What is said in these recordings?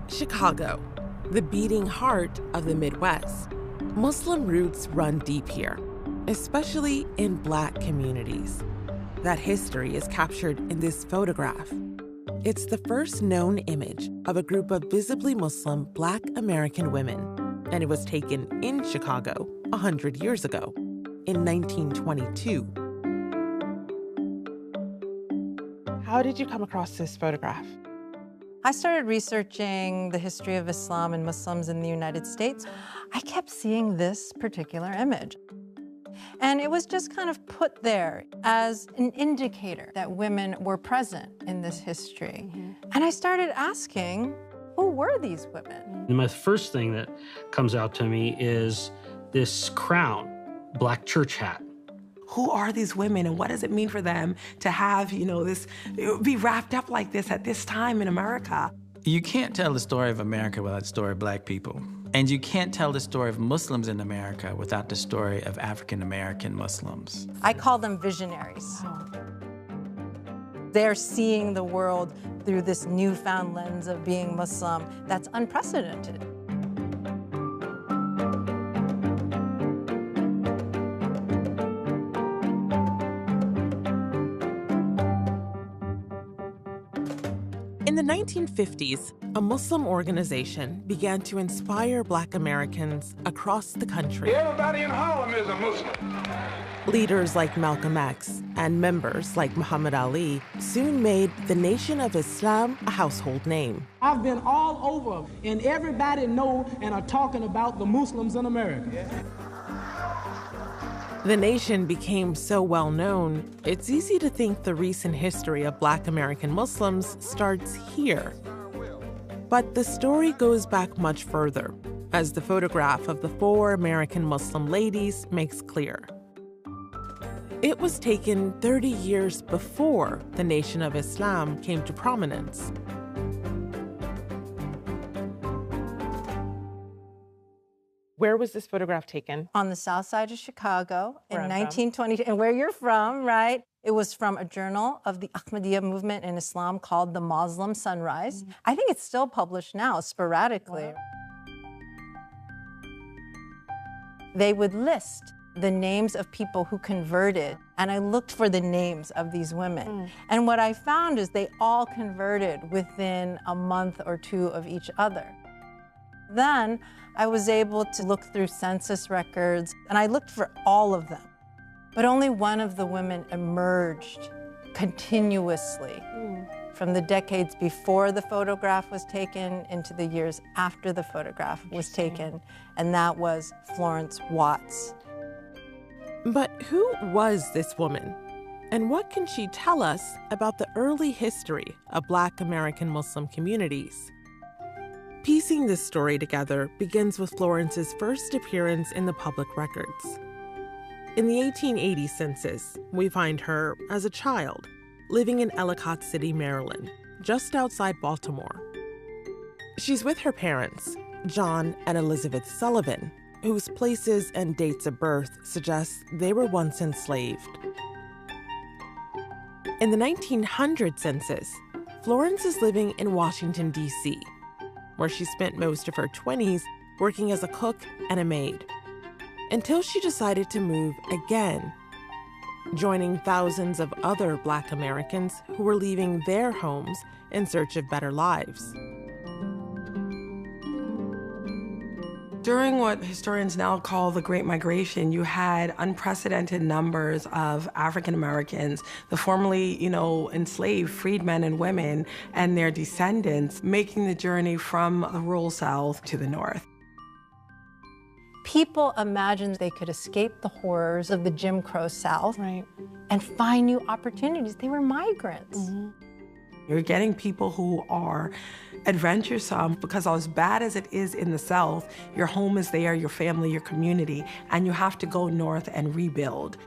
Chicago, the beating heart of the Midwest. Muslim roots run deep here, especially in Black communities. That history is captured in this photograph. It's the first known image of a group of visibly Muslim Black American women, and it was taken in Chicago 100 years ago, in 1922. How did you come across this photograph? I started researching the history of Islam and Muslims in the United States. I kept seeing this particular image. And it was just kind of put there as an indicator that women were present in this history. And I started asking, who were these women? And my first thing that comes out to me is this crown, black church hat. Who are these women and what does it mean for them to have, this, be wrapped up like this at this time in America? You can't tell the story of America without the story of Black people. And you can't tell the story of Muslims in America without the story of African American Muslims. I call them visionaries. They're seeing the world through this newfound lens of being Muslim that's unprecedented. In the 1950s, a Muslim organization began to inspire Black Americans across the country. Everybody in Harlem is a Muslim. Leaders like Malcolm X and members like Muhammad Ali soon made the Nation of Islam a household name. I've been all over, and everybody know and are talking about the Muslims in America. The Nation became so well known, it's easy to think the recent history of Black American Muslims starts here. But the story goes back much further, as the photograph of the 4 American Muslim ladies makes clear. It was taken 30 years before the Nation of Islam came to prominence. Where was this photograph taken? On the south side of Chicago in 1920, and where you're from, right? It was from a journal of the Ahmadiyya movement in Islam called The Muslim Sunrise. I think it's still published now, sporadically. They would list the names of people who converted, and I looked for the names of these women. And what I found is they all converted within a month or 2 of each other. Then I was able to look through census records, and I looked for all of them. But only one of the women emerged continuously from the decades before the photograph was taken into the years after the photograph was taken, and that was Florence Watts. But who was this woman? And what can she tell us about the early history of Black American Muslim communities? Piecing this story together begins with Florence's first appearance in the public records. In the 1880 census, we find her as a child, living in Ellicott City, Maryland, just outside Baltimore. She's with her parents, John and Elizabeth Sullivan, whose places and dates of birth suggest they were once enslaved. In the 1900 census, Florence is living in Washington, D.C., where she spent most of her 20s working as a cook and a maid, until she decided to move again, joining thousands of other Black Americans who were leaving their homes in search of better lives. During what historians now call the Great Migration, you had unprecedented numbers of African Americans, the formerly, enslaved freedmen and women, and their descendants making the journey from the rural South to the North. People imagined they could escape the horrors of the Jim Crow South and find new opportunities. They were migrants. You're getting people who are adventuresome because as bad as it is in the South, your home is there, your family, your community, and you have to go north and rebuild.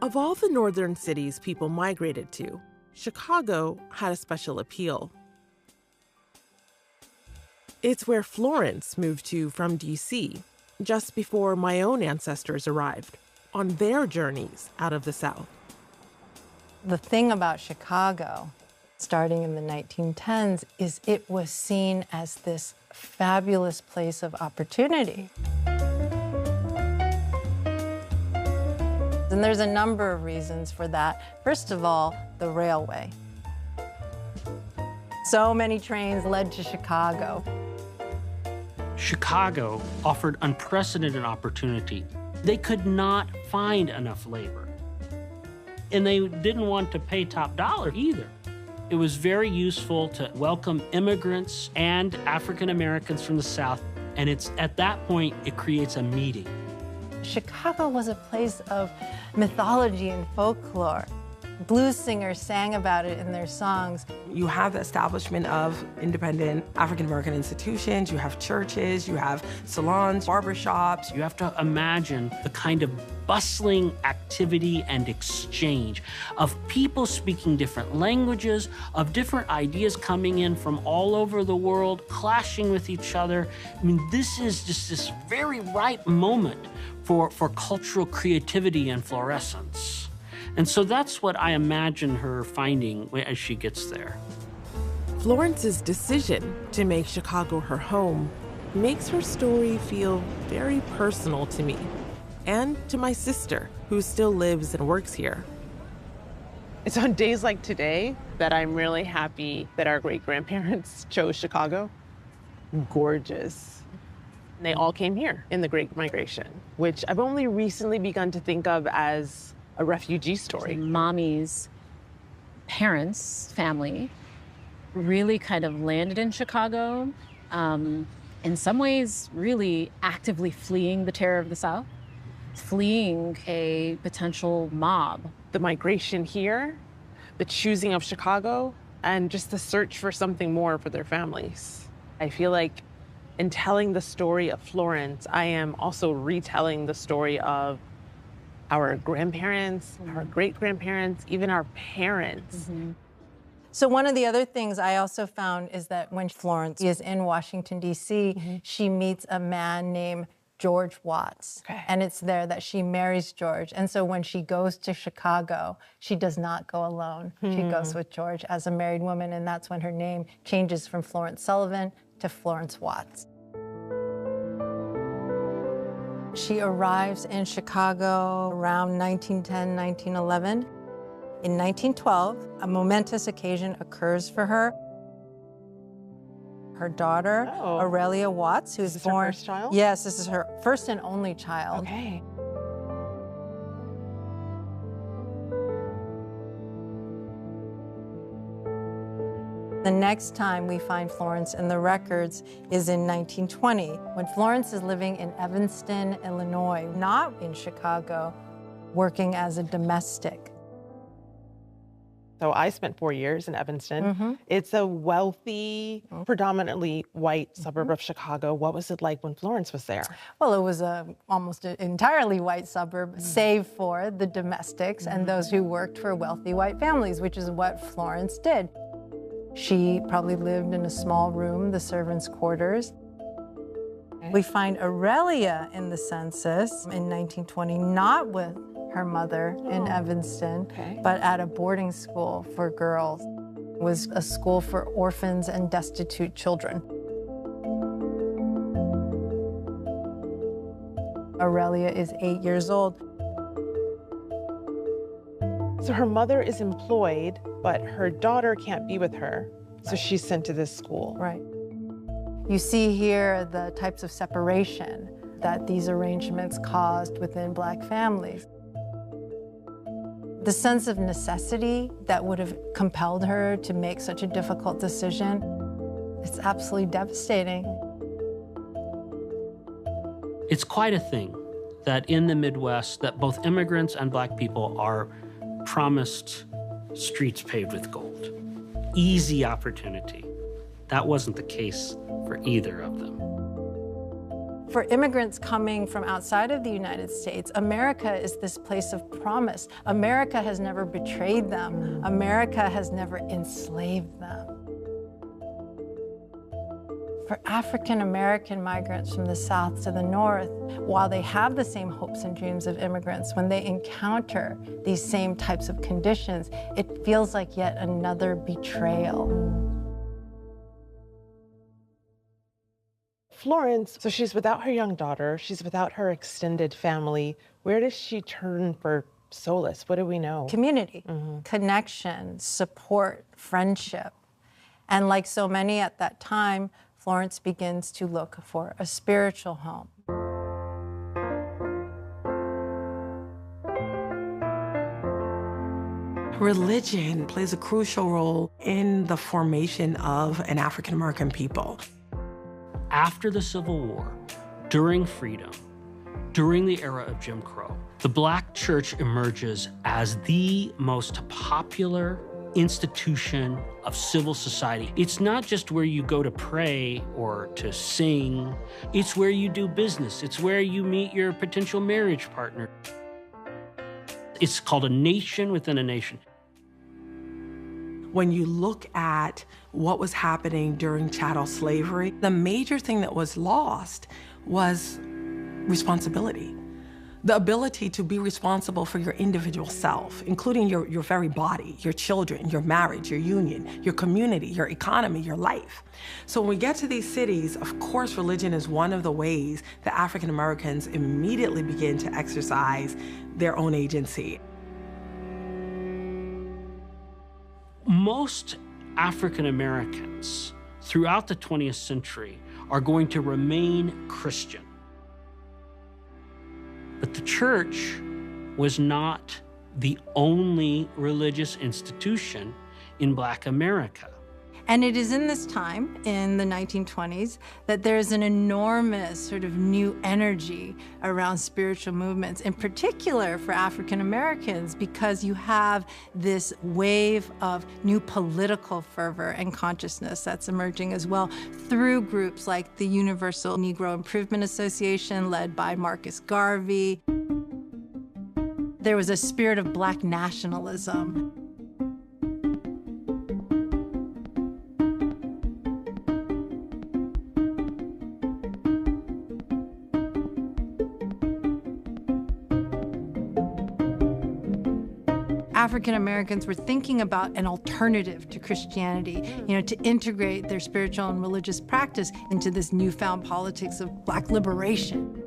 Of all the northern cities people migrated to, Chicago had a special appeal. It's where Florence moved to from D.C., just before my own ancestors arrived, on their journeys out of the South. The thing about Chicago starting in the 1910s, is it was seen as this fabulous place of opportunity. And there's a number of reasons for that. First of all, the railway. So many trains led to Chicago. Chicago offered unprecedented opportunity. They could not find enough labor. And they didn't want to pay top dollar either. It was very useful to welcome immigrants and African Americans from the South. And it's at that point, it creates a meeting. Chicago was a place of mythology and folklore. Blues singers sang about it in their songs. You have the establishment of independent African-American institutions, you have churches, you have salons, barbershops. You have to imagine the kind of bustling activity and exchange of people speaking different languages, of different ideas coming in from all over the world, clashing with each other. I mean, this is just this very ripe moment for cultural creativity and fluorescence. And so that's what I imagine her finding as she gets there. Florence's decision to make Chicago her home makes her story feel very personal to me and to my sister, who still lives and works here. It's on days like today that I'm really happy that our great-grandparents chose Chicago. Gorgeous. They all came here in the Great Migration, which I've only recently begun to think of as a refugee story. Mommy's parents' family really kind of landed in Chicago, in some ways really actively fleeing the terror of the South, fleeing a potential mob. The migration here, the choosing of Chicago, and just the search for something more for their families. I feel like in telling the story of Florence, I am also retelling the story of our grandparents, our great-grandparents, even our parents. So one of the other things I also found is that when Florence is in Washington, D.C., she meets a man named George Watts. And it's there that she marries George. And so when she goes to Chicago, she does not go alone. She goes with George as a married woman, and that's when her name changes from Florence Sullivan to Florence Watts. She arrives in Chicago around 1910, 1911. In 1912, a momentous occasion occurs for her. Her daughter, Aurelia Watts, who's born. Her first child? Yes, this is her first and only child. Okay. The next time we find Florence in the records is in 1920, when Florence is living in Evanston, Illinois, not in Chicago, working as a domestic. So I spent 4 years in Evanston. It's a wealthy, predominantly white suburb of Chicago. What was it like when Florence was there? Well, it was almost an entirely white suburb, save for the domestics and those who worked for wealthy white families, which is what Florence did. She probably lived in a small room, the servants' quarters. We find Aurelia in the census in 1920, not with her mother in Evanston, but at a boarding school for girls. It was a school for orphans and destitute children. Aurelia is 8 years old. So her mother is employed, but her daughter can't be with her, so she's sent to this school. Right. You see here the types of separation that these arrangements caused within Black families. The sense of necessity that would have compelled her to make such a difficult decision, it's absolutely devastating. It's quite a thing that in the Midwest that both immigrants and Black people are promised streets paved with gold. Easy opportunity. That wasn't the case for either of them. For immigrants coming from outside of the United States, America is this place of promise. America has never betrayed them. America has never enslaved them. For African American migrants from the South to the North, while they have the same hopes and dreams of immigrants, when they encounter these same types of conditions, it feels like yet another betrayal. Florence, so she's without her young daughter, she's without her extended family. Where does she turn for solace? What do we know? Community, connection, support, friendship. And like so many at that time, Florence begins to look for a spiritual home. Religion plays a crucial role in the formation of an African American people. After the Civil War, during freedom, during the era of Jim Crow, the Black church emerges as the most popular institution of civil society. It's not just where you go to pray or to sing. It's where you do business. It's where you meet your potential marriage partner. It's called a nation within a nation. When you look at what was happening during chattel slavery, the major thing that was lost was responsibility. The ability to be responsible for your individual self, including your very body, your children, your marriage, your union, your community, your economy, your life. So when we get to these cities, of course, religion is one of the ways that African Americans immediately begin to exercise their own agency. Most African Americans throughout the 20th century are going to remain Christian. But the church was not the only religious institution in Black America. And it is in this time, in the 1920s, that there's an enormous sort of new energy around spiritual movements, in particular for African Americans, because you have this wave of new political fervor and consciousness that's emerging as well through groups like the Universal Negro Improvement Association, led by Marcus Garvey. There was a spirit of Black nationalism. African Americans were thinking about an alternative to Christianity, to integrate their spiritual and religious practice into this newfound politics of Black liberation.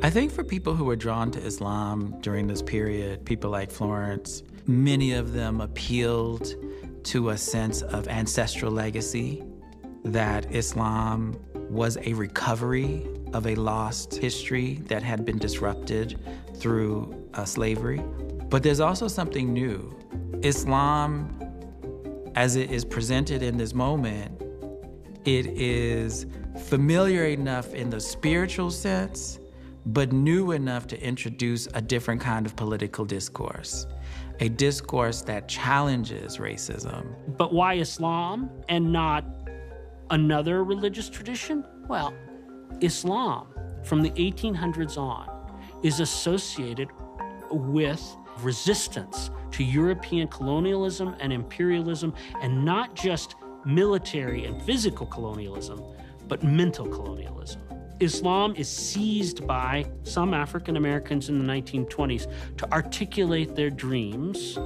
I think for people who were drawn to Islam during this period, people like Florence, many of them appealed to a sense of ancestral legacy, that Islam was a recovery of a lost history that had been disrupted through slavery. But there's also something new. Islam, as it is presented in this moment, it is familiar enough in the spiritual sense, but new enough to introduce a different kind of political discourse, a discourse that challenges racism. But why Islam and not another religious tradition? Well, Islam from the 1800s on is associated with resistance to European colonialism and imperialism, and not just military and physical colonialism, but mental colonialism. Islam is seized by some African Americans in the 1920s to articulate their dreams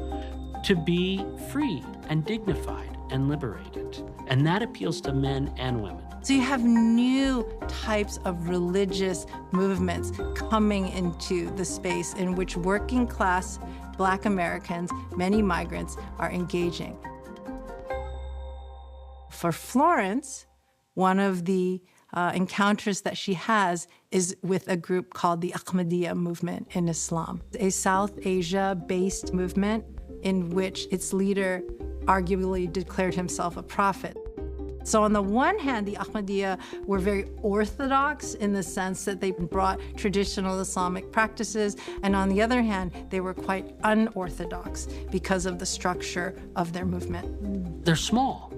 to be free and dignified and liberated. And that appeals to men and women. So you have new types of religious movements coming into the space in which working class Black Americans, many migrants, are engaging. For Florence, one of the encounters that she has is with a group called the Ahmadiyya movement in Islam, a South Asia-based movement in which its leader arguably declared himself a prophet. So on the one hand, the Ahmadiyya were very orthodox in the sense that they brought traditional Islamic practices, and on the other hand, they were quite unorthodox because of the structure of their movement. They're small,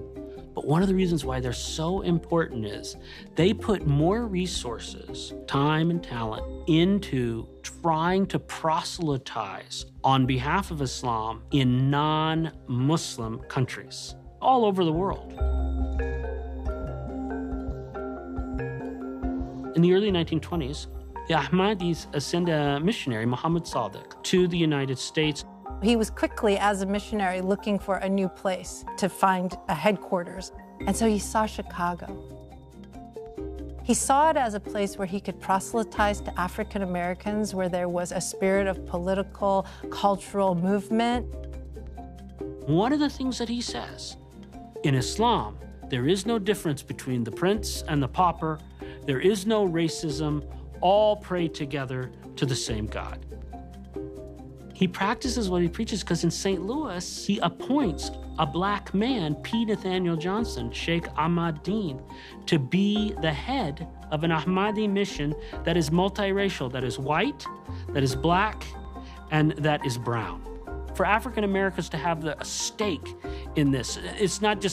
but one of the reasons why they're so important is they put more resources, time and talent, into trying to proselytize on behalf of Islam in non-Muslim countries all over the world. In the early 1920s, the Ahmadis send a missionary, Muhammad Sadiq, to the United States. He was quickly, as a missionary, looking for a new place to find a headquarters. And so he saw Chicago. He saw it as a place where he could proselytize to African Americans, where there was a spirit of political, cultural movement. One of the things that he says, in Islam, there is no difference between the prince and the pauper. There is no racism. All pray together to the same God. He practices what he preaches because in St. Louis, he appoints a black man, P. Nathaniel Johnson, Sheikh Ahmad Din, to be the head of an Ahmadi mission that is multiracial, that is white, that is black, and that is brown. For African Americans to have a stake in this,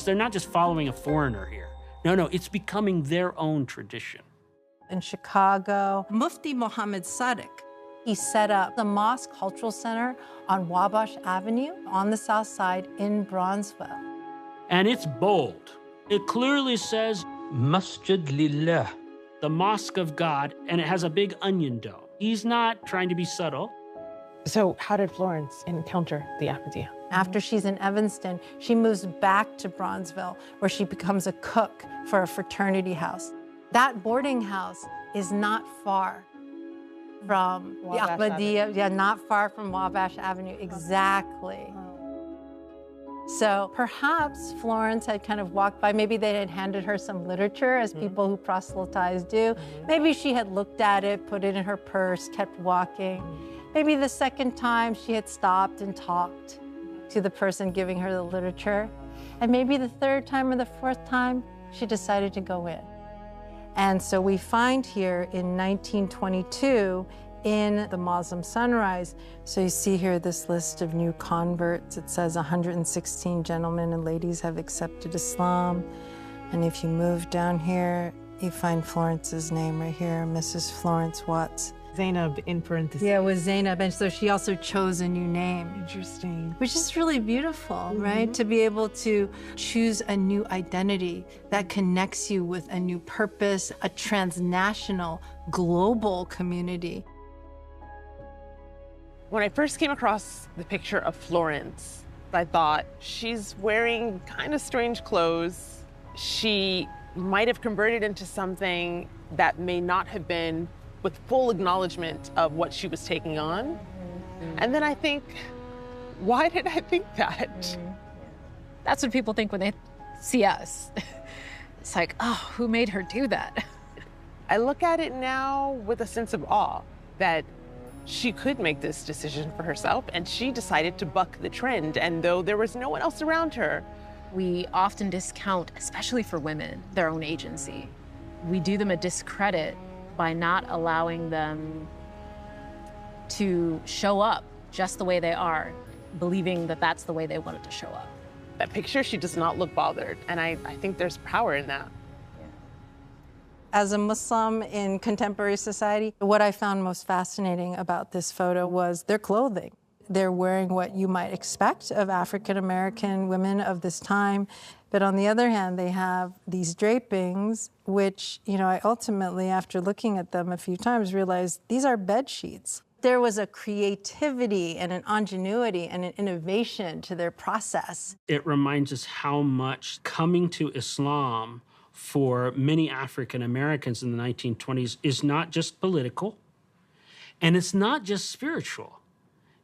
they're not just following a foreigner here. No, it's becoming their own tradition. In Chicago, Mufti Muhammad Sadiq, he set up the Mosque Cultural Center on Wabash Avenue on the South Side in Bronzeville. And it's bold. It clearly says, Masjid Lillah, the Mosque of God, and it has a big onion dome. He's not trying to be subtle. So how did Florence encounter the Ahmadiyya? After she's in Evanston, she moves back to Bronzeville, where she becomes a cook for a fraternity house. That boarding house is not far from the Ahmadiyya, not far from Wabash Avenue, exactly. So perhaps Florence had kind of walked by, maybe they had handed her some literature, as people who proselytize do. Maybe she had looked at it, put it in her purse, kept walking. Maybe the second time she had stopped and talked to the person giving her the literature. And maybe the third time or the fourth time, she decided to go in. And so we find here in 1922 in the Muslim Sunrise, so you see here this list of new converts. It says 116 gentlemen and ladies have accepted Islam. And if you move down here, you find Florence's name right here, Mrs. Florence Watts. Zainab in parentheses. Yeah, it was Zainab, and so she also chose a new name. Interesting. Which is really beautiful, right? To be able to choose a new identity that connects you with a new purpose, a transnational, global community. When I first came across the picture of Florence, I thought, she's wearing kind of strange clothes. She might have converted into something that may not have been with full acknowledgement of what she was taking on. And then I think, why did I think that? That's what people think when they see us. It's like, oh, who made her do that? I look at it now with a sense of awe that she could make this decision for herself, and she decided to buck the trend. And though there was no one else around her, we often discount, especially for women, their own agency. We do them a discredit by not allowing them to show up just the way they are, believing that that's the way they wanted to show up. That picture, she does not look bothered, and I think there's power in that. As a Muslim in contemporary society, what I found most fascinating about this photo was their clothing. They're wearing what you might expect of African-American women of this time. But on the other hand, they have these drapings, which, I ultimately, after looking at them a few times, realized these are bed sheets. There was a creativity and an ingenuity and an innovation to their process. It reminds us how much coming to Islam for many African Americans in the 1920s is not just political, and it's not just spiritual.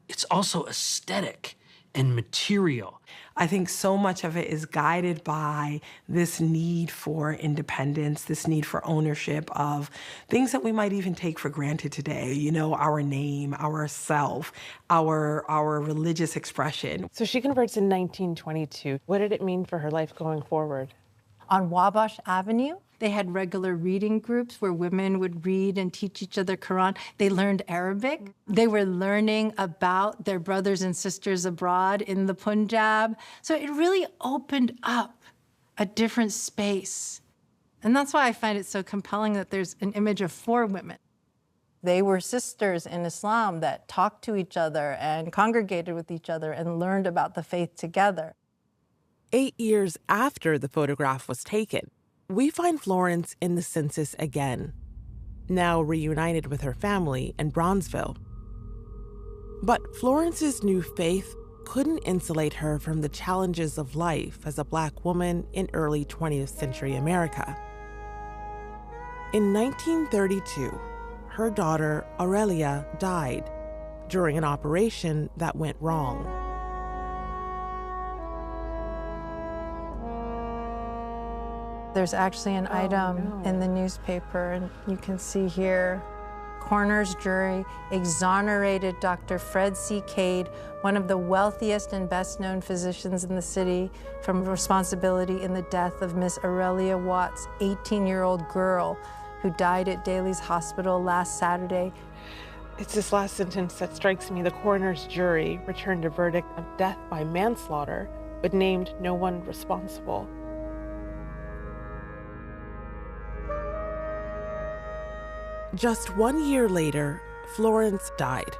It's also aesthetic and material. I think so much of it is guided by this need for independence, this need for ownership of things that we might even take for granted today, our name, our self, our religious expression. So she converts in 1922. What did it mean for her life going forward? On Wabash Avenue, they had regular reading groups where women would read and teach each other Quran. They learned Arabic. They were learning about their brothers and sisters abroad in the Punjab. So it really opened up a different space. And that's why I find it so compelling that there's an image of 4 women. They were sisters in Islam that talked to each other and congregated with each other and learned about the faith together. 8 years after the photograph was taken, we find Florence in the census again. now reunited with her family in Bronzeville. But Florence's new faith couldn't insulate her from the challenges of life as a Black woman in early 20th century America. In 1932, her daughter Aurelia died during an operation that went wrong. There's actually an item in the newspaper, and you can see here, coroner's jury exonerated Dr. Fred C. Cade, one of the wealthiest and best-known physicians in the city, from responsibility in the death of Miss Aurelia Watts, 18-year-old girl who died at Daly's Hospital last Saturday. It's this last sentence that strikes me. The coroner's jury returned a verdict of death by manslaughter, but named no one responsible. Just 1 year later, Florence died,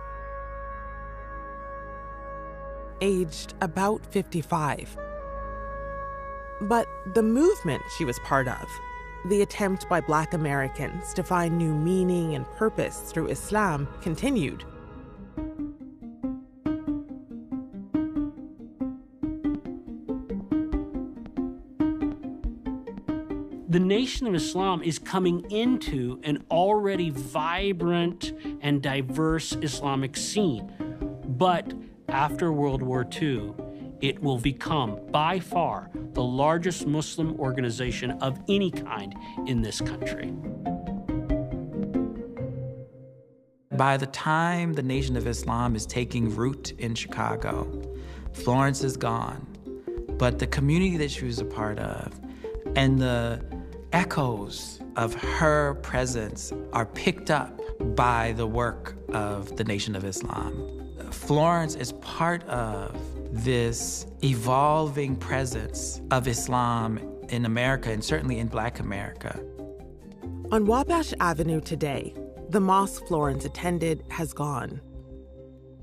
aged about 55. But the movement she was part of, the attempt by Black Americans to find new meaning and purpose through Islam, continued. The Nation of Islam is coming into an already vibrant and diverse Islamic scene. But after World War II, it will become, by far, the largest Muslim organization of any kind in this country. By the time the Nation of Islam is taking root in Chicago, Florence is gone. But the community that she was a part of and the echoes of her presence are picked up by the work of the Nation of Islam. Florence is part of this evolving presence of Islam in America, and certainly in Black America. On Wabash Avenue today, the mosque Florence attended has gone.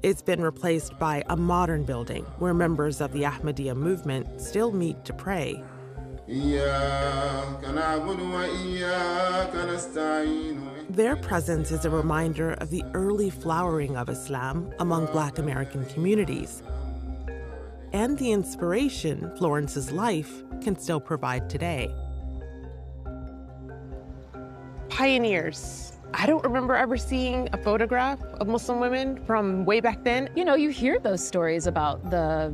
It's been replaced by a modern building where members of the Ahmadiyya movement still meet to pray. Their presence is a reminder of the early flowering of Islam among Black American communities and the inspiration Florence's life can still provide today. Pioneers. I don't remember ever seeing a photograph of Muslim women from way back then. You know, you hear those stories about the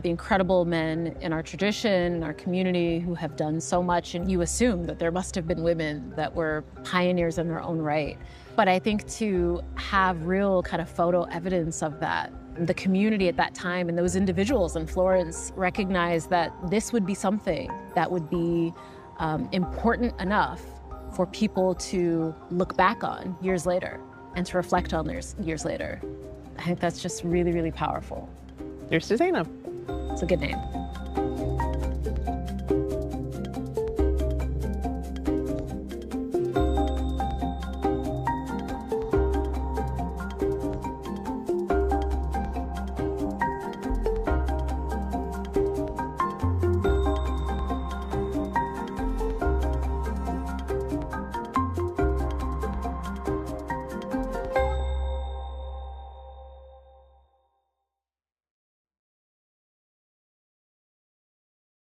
incredible men in our tradition, in our community who have done so much, and you assume that there must have been women that were pioneers in their own right. But I think to have real kind of photo evidence of that, the community at that time and those individuals in Florence recognized that this would be something that would be important enough for people to look back on years later and to reflect on years later. I think that's just really, really powerful. Here's to Zainab. It's a good name.